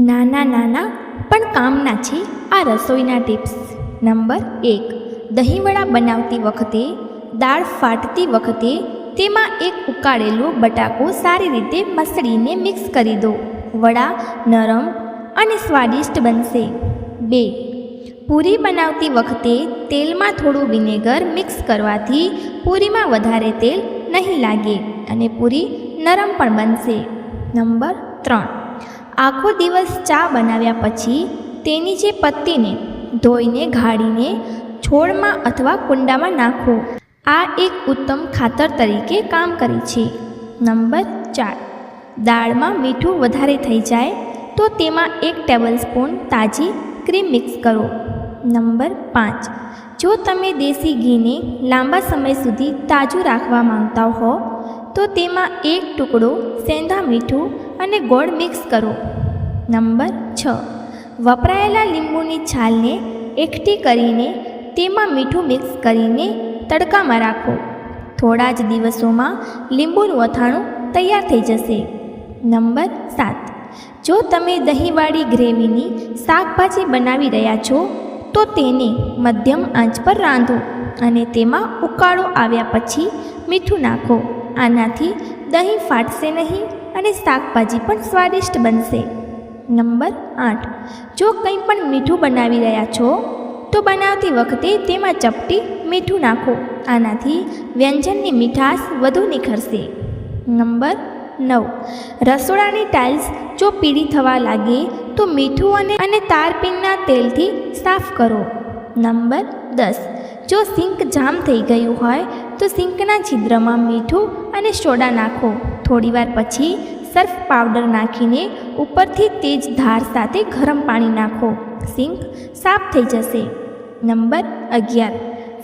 નાના નાના પણ કામના છે આ રસોઈના ટિપ્સ. નંબર 1. દહીંવડા બનાવતી વખતે દાળ ફાટતી વખતે તેમાં એક ઉકાળેલો બટાકો સારી રીતે મસળીને મિક્સ કરી દો. વડા નરમ અને સ્વાદિષ્ટ બનશે. 2. પૂરી બનાવતી વખતે તેલમાં થોડું વિનેગર મિક્સ કરવાથી પૂરીમાં વધારે તેલ નહીં લાગે અને પૂરી નરમ પણ બનશે. નંબર 3. આખો દિવસ ચા બનાવ્યા પછી તેની જે પત્તીને ધોઈને ગાળીને છોડમાં અથવા કુંડામાં નાખો. આ એક ઉત્તમ ખાતર તરીકે કામ કરે છે. નંબર 4. દાળમાં મીઠું વધારે થઈ જાય તો તેમાં 1 ટેબલસ્પૂન તાજી ક્રીમ મિક્સ કરો. નંબર 5. જો તમે દેશી ઘીને લાંબા સમય સુધી તાજું રાખવા માંગતા હો તો તેમાં 1 ટુકડો સેંધા મીઠું અને ગોળ મિક્સ કરો. નંબર 6. વપરાયેલા લીંબુની છાલને એકઠી કરીને તેમાં મીઠું મિક્સ કરીને તડકામાં રાખો. થોડા જ દિવસોમાં લીંબુનું અથાણું તૈયાર થઈ જશે. નંબર 7. જો તમે દહીંવાળી ગ્રેવીની શાકભાજી બનાવી રહ્યા છો તો તેને મધ્યમ આંચ પર રાંધો અને તેમાં ઉકાળો આવ્યા પછી મીઠું નાખો. આનાથી દહીં ફાટશે નહીં અને શાકભાજી પણ સ્વાદિષ્ટ બનશે. નંબર 8. જો કંઈ પણ મીઠું બનાવી રહ્યા છો તો બનાવતી વખતે તેમાં ચપટી મીઠું નાખો. આનાથી વ્યંજનની મીઠાશ વધુ નિખરશે. નંબર 9. રસોડાની ટાઇલ્સ જો પીળી થવા લાગે તો મીઠું અને તારપીનના તેલથી સાફ કરો. નંબર 10. જો સિંક જામ થઈ ગયું હોય તો સિંકના છિદ્રમાં મીઠું અને સોડા નાખો. થોડીવાર પછી સર્ફ પાવડર નાખીને ઉપરથી તેજ ધાર સાથે ગરમ પાણી નાખો. સિંક સાફ થઈ જશે. નંબર 11.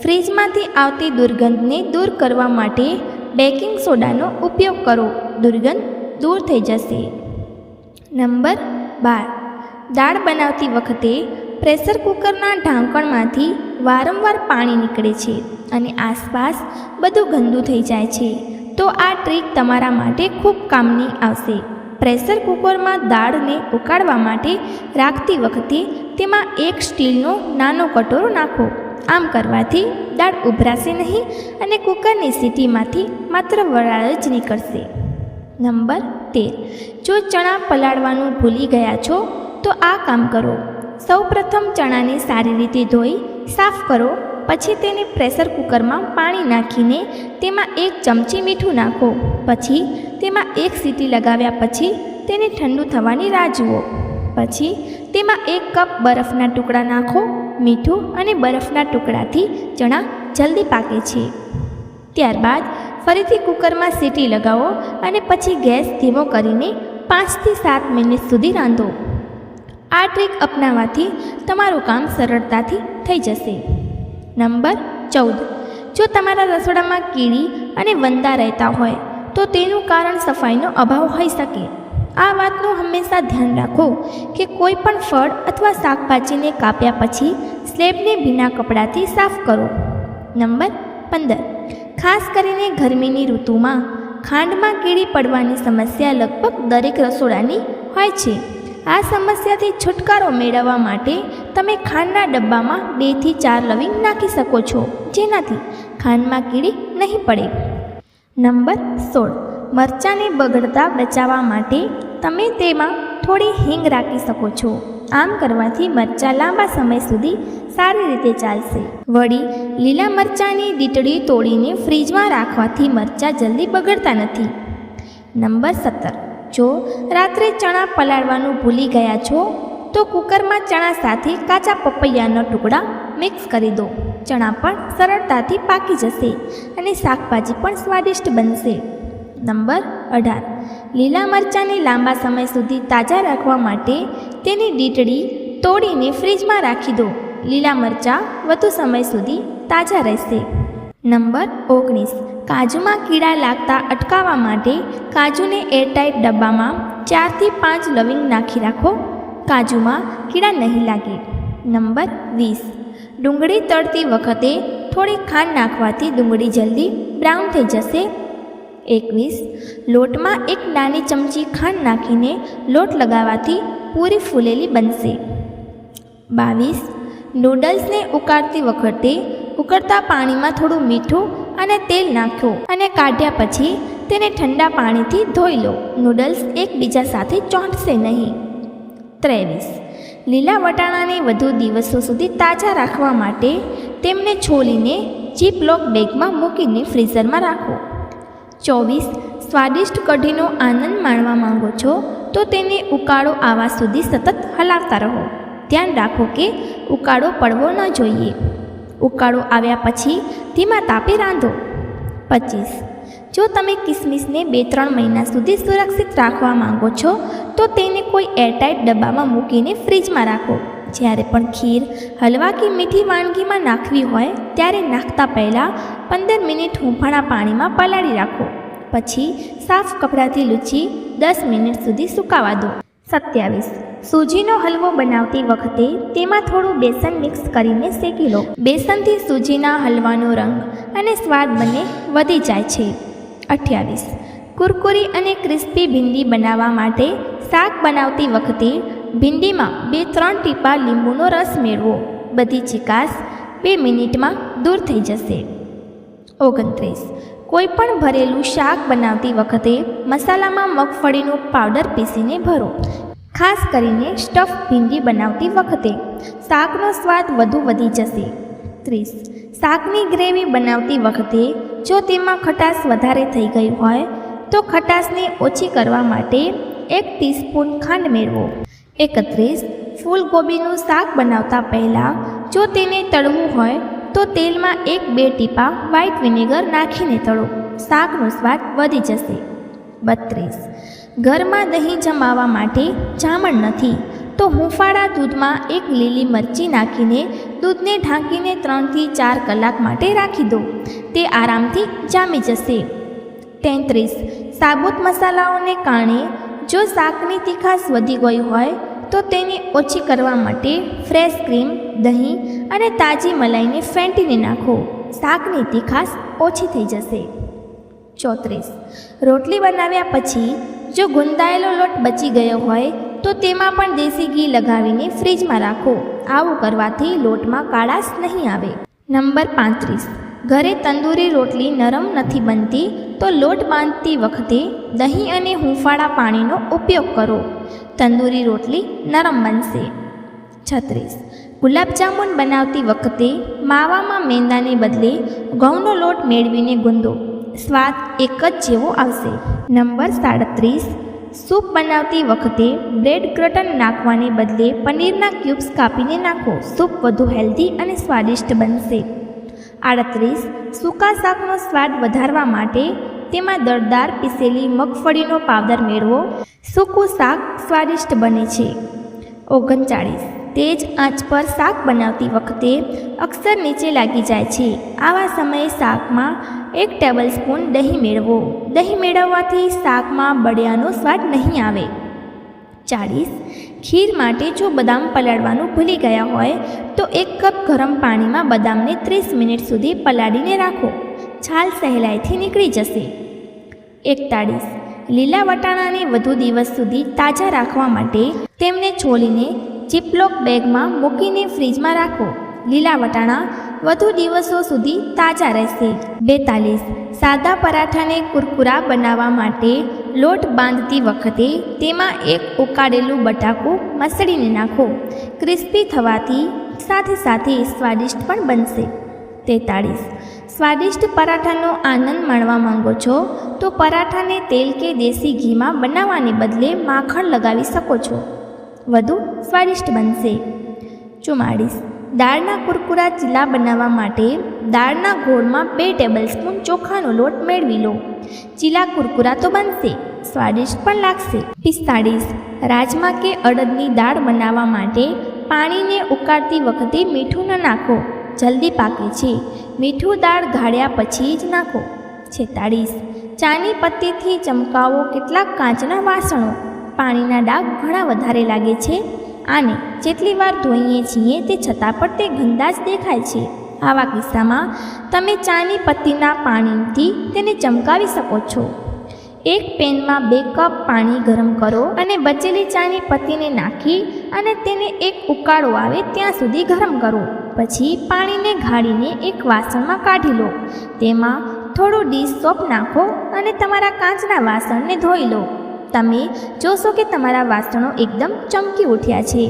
ફ્રીજમાંથી આવતી દુર્ગંધને દૂર કરવા માટે બેકિંગ સોડાનો ઉપયોગ કરો. દુર્ગંધ દૂર થઈ જશે. નંબર 12. દાળ બનાવતી વખતે પ્રેશર કુકરના ઢાંકણમાંથી વારંવાર પાણી નીકળે છે અને આસપાસ બધું ગંદુ થઈ જાય છે. તો આ ટ્રીક તમારા માટે ખૂબ કામની આવશે. પ્રેશર કુકરમાં દાળને ઉકાળવા માટે રાખતી વખતે તેમાં 1 સ્ટીલનો નાનો કટોરો નાખો. આમ કરવાથી દાળ ઉભરાશે નહીં અને કુકરની સીટીમાંથી માત્ર વરાળ જ નીકળશે. નંબર 13. જો ચણા પલાળવાનું ભૂલી ગયા છો તો આ કામ કરો. સૌપ્રથમ ચણાને સારી રીતે ધોઈ સાફ કરો. પછી તેને પ્રેશર કુકરમાં પાણી નાખીને તેમાં 1 ચમચી મીઠું નાખો. પછી તેમાં 1 સીટી લગાવ્યા પછી તેને ઠંડુ થવાની રાહ જુઓ. પછી તેમાં 1 કપ બરફના ટુકડા નાખો. મીઠું અને બરફના ટુકડાથી ચણા જલ્દી પાકે છે. ત્યારબાદ ફરીથી કુકરમાં સીટી લગાવો અને પછી ગેસ ધીમો કરીને 5 થી 7 મિનિટ સુધી રાંધો. આ ટ્રીક અપનાવવાથી તમારું કામ સરળતાથી થઈ જશે. નંબર 14. જો તમારા રસોડામાં કીડી અને વંદા રહેતા હોય તો તેનું કારણ સફાઈનો અભાવ હોઈ શકે. આ વાતનું હંમેશા ધ્યાન રાખો કે કોઈ પણ ફળ અથવા શાકભાજીને કાપ્યા પછી સ્લેબને ભીના કપડાથી સાફ કરો. નંબર 15. ખાસ કરીને ગરમીની ઋતુમાં ખાંડમાં કીડી પડવાની સમસ્યા લગભગ દરેક રસોડાની હોય છે. આ સમસ્યાથી છુટકારો મેળવવા માટે તમે ખાંડના ડબ્બામાં 2 થી 4 લવિંગ નાખી શકો છો, જેનાથી ખાંડમાં કીડી નહીં પડે. નંબર 16. મરચાંને બગડતા બચાવવા માટે તમે તેમાં થોડી હિંગ રાખી શકો છો. આમ કરવાથી મરચાં લાંબા સમય સુધી સારી રીતે ચાલશે. વળી લીલા મરચાંની દીટડી તોડીને ફ્રીજમાં રાખવાથી મરચાં જલ્દી બગડતા નથી. નંબર 17. જો રાત્રે ચણા પલાળવાનું ભૂલી ગયા છો તો કુકરમાં ચણા સાથે કાચા પપૈયાના ટુકડા મિક્સ કરી દો. ચણા પણ સરળતાથી પાકી જશે અને શાકભાજી પણ સ્વાદિષ્ટ બનશે. નંબર 18. લીલા મરચાંને લાંબા સમય સુધી તાજા રાખવા માટે તેની દીટડી તોડીને ફ્રીજમાં રાખી દો. લીલા મરચાં વધુ સમય સુધી તાજા રહેશે. નંબર 19. કાજુમાં કીડા લાગતા અટકાવવા માટે કાજુને એરટાઇટ ડબ્બામાં 4 થી 5 લવિંગ નાખી રાખો. કાજુમાં કીડા નહીં લાગે. નંબર 20. ડુંગળી તળતી વખતે થોડી ખાંડ નાખવાથી ડુંગળી જલ્દી બ્રાઉન થઈ જશે. 21. લોટમાં 1 નાની ચમચી ખાંડ નાખીને લોટ લગાવવાથી પૂરી ફૂલેલી બનશે. 22. નૂડલ્સને ઉકાળતી વખતે ઉકળતા પાણીમાં થોડું મીઠું અને તેલ નાખો અને કાઢ્યા પછી તેને ઠંડા પાણીથી ધોઈ લો. નૂડલ્સ એકબીજા સાથે ચોંટશે નહીં. 23. લીલા વટાણાને વધુ દિવસો સુધી તાજા રાખવા માટે તેમને છોલીને જીપલોક બેગમાં મૂકીને ફ્રીઝરમાં રાખો. 24. સ્વાદિષ્ટ કઢીનો આનંદ માણવા માંગો છો તો તેને ઉકાળો આવવા સુધી સતત હલાવતા રહો. ધ્યાન રાખો કે ઉકાળો પડવો ન જોઈએ. ઉકાળો આવ્યા પછી ધીમા તાપે રાંધો. 25. જો તમે કિસમિસને 2-3 મહિના સુધી સુરક્ષિત રાખવા માંગો છો તો તેને કોઈ એરટાઇટ ડબ્બામાં મૂકીને ફ્રીજમાં રાખો. જ્યારે પણ ખીર, હલવા કે મીઠી વાનગીમાં નાખવી હોય ત્યારે નાખતા પહેલાં 15 મિનિટ હૂંફાળા પાણીમાં પલાળી રાખો. પછી સાફ કપડાથી લૂછી 10 મિનિટ સુધી સુકાવા દો. 27. સૂજીનો હલવો બનાવતી વખતે તેમાં થોડું બેસન મિક્સ કરીને શેકી લો. બેસનથી સૂજીના હલવાનો રંગ અને સ્વાદ બંને વધી જાય છે. 28. કુરકુરી અને ક્રિસ્પી ભીંડી બનાવવા માટે શાક બનાવતી વખતે ભીંડીમાં 2-3 ટીપા લીંબુનો રસ મેળવો. બધી ચીકાશ 2 મિનિટમાં દૂર થઈ જશે. 29. કોઈપણ ભરેલું શાક બનાવતી વખતે મસાલામાં મગફળીનો પાવડર પીસીને ભરો. ખાસ કરીને સ્ટફ ભીંડી બનાવતી વખતે શાકનો સ્વાદ વધુ વધી જશે. 30. શાકની ગ્રેવી બનાવતી વખતે જો તેમાં ખટાશ વધારે થઈ ગઈ હોય તો ખટાશને ઓછી કરવા માટે 1 ટીસ્પૂન ખાંડ મેળવો. 31. ફૂલગોબીનું શાક બનાવતા પહેલાં જો તેને તળવું હોય તો તેલમાં 1-2 ટીપા વ્હાઇટ વિનેગર નાખીને તળો. શાકનો સ્વાદ વધી જશે. 32. ઘરમાં દહીં જમાવવા માટે જામણ નથી તો હૂંફાળા દૂધમાં 1 લીલી મરચી નાખીને દૂધને ઢાંકીને 3-4 કલાક માટે રાખી દો. તે આરામથી જામી જશે. 33. સાબુત મસાલાઓને કારણે જો શાકની તીખાશ વધી ગઈ હોય તો તેને ઓછી કરવા માટે ફ્રેશ ક્રીમ, દહીં અને તાજી મલાઈને ફેંટીને નાખો. શાકની તીખાશ ઓછી થઈ જશે. 34. રોટલી બનાવ્યા પછી જો ગુંદાયેલો લોટ બચી ગયો હોય તો તેમાં પણ દેશી ઘી લગાવીને ફ્રીજમાં રાખો. આવું કરવાથી લોટમાં કાળાશ નહીં આવે. નંબર 35. ઘરે તંદૂરી રોટલી નરમ નથી બનતી તો લોટ બાંધતી વખતે દહીં અને હૂંફાળા પાણીનો ઉપયોગ કરો. તંદૂરી રોટલી નરમ બનશે. 36. ગુલાબજામુન બનાવતી વખતે માવામાં મેંદાને બદલે ઘઉંનો લોટ મેળવીને ગૂંદો. સ્વાદ એક જ જેવો આવશે. નંબર 37. સૂપ બનાવતી વખતે બ્રેડ ક્રટન નાખવાને બદલે પનીરના ક્યુબ્સ કાપીને નાખો. સૂપ વધુ હેલ્ધી અને સ્વાદિષ્ટ બનશે. 38. સૂકા શાકનો સ્વાદ વધારવા માટે તેમાં દળદાર પીસેલી મગફળીનો પાવડર મેળવો. સૂકું શાક સ્વાદિષ્ટ બને છે. 39. તેજ આંચ પર શાક બનાવતી વખતે અક્ષર નીચે લાગી જાય છે. આવા સમયે શાકમાં 1 ટેબલસ્પૂન દહીં મેળવો. દહીં મેળવવાથી શાકમાં બળિયાનો સ્વાદ નહીં આવે. 40. ખીર માટે જો બદામ પલાળવાનું ભૂલી ગયા હોય તો 1 કપ ગરમ પાણીમાં બદામને 30 મિનિટ સુધી પલાળીને રાખો. છાલ સહેલાઈથી નીકળી જશે. 41. લીલા વટાણાને વધુ દિવસ સુધી તાજા રાખવા માટે તેમને છોલીને જીપલોક બેગમાં મૂકીને ફ્રીજમાં રાખો. લીલા વટાણા વધુ દિવસો સુધી તાજા રહેશે. 42. સાદા પરાઠાને કુરકુરા બનાવવા માટે લોટ બાંધતી વખતે તેમાં 1 ઉકાળેલું બટાકું મસળીને નાખો. ક્રિસ્પી થવાથી સાથે સાથે સ્વાદિષ્ટ પણ બનશે. 43. સ્વાદિષ્ટ પરાઠાનો આનંદ માણવા માંગો છો તો પરાઠાને તેલ કે દેશી ઘીમાં બનાવવાને બદલે માખણ લગાવી શકો છો. વધુ સ્વાદિષ્ટ બનશે. 44. દાળના કુરકુરા ચીલા બનાવવા માટે દાળના ગોળમાં 2 ટેબલસ્પૂન ચોખાનો લોટ મેળવી લો. ચીલા કુરકુરા તો બનશે, સ્વાદિષ્ટ પણ લાગશે. 45. રાજમા કે અડદની દાળ બનાવવા માટે પાણીને ઉકાળતી વખતે મીઠું ન નાખો, જલ્દી પાકે છે. મીઠું દાળ ગાળ્યા પછી જ નાખો. 46. ચાની પત્તીથી ચમકાવો કેટલાક કાચના વાસણો. પાણીના ડાઘ ઘણા વધારે લાગે છે. આને જેટલી વાર ધોઈએ છીએ તે છતાં પણ તે ગંદા જ દેખાય છે. આવા કિસ્સામાં તમે ચાની પત્તીના પાણીથી તેને ચમકાવી શકો છો. એક પેનમાં 2 કપ પાણી ગરમ કરો અને બચેલી ચાની પત્તીને નાખી અને તેને એક ઉકાળો આવે ત્યાં સુધી ગરમ કરો. પછી પાણીને ગાળીને એક વાસણમાં કાઢી લો. તેમાં થોડું ડીશ સોપ નાખો અને તમારા કાચના વાસણને ધોઈ લો. તમે જોશો કે તમારા વાસણો એકદમ ચમકી ઉઠ્યા છે.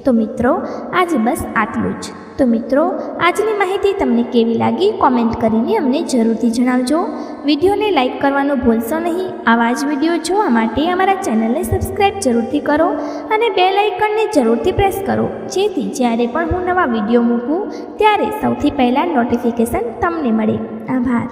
તો મિત્રો, આજે બસ આટલું જ. તો મિત્રો, આજની માહિતી તમને કેવી લાગી કોમેન્ટ કરીને અમને જરૂરથી જણાવજો. વિડીયોને લાઇક કરવાનું ભૂલશો નહીં. આવા જ વિડીયો જોવા માટે અમારા ચેનલને સબસ્ક્રાઈબ જરૂરથી કરો અને બેલ આઇકનને જરૂરથી પ્રેસ કરો, જેથી જ્યારે પણ હું નવા વિડીયો મૂકું ત્યારે સૌથી પહેલાં નોટિફિકેશન તમને મળે. આભાર.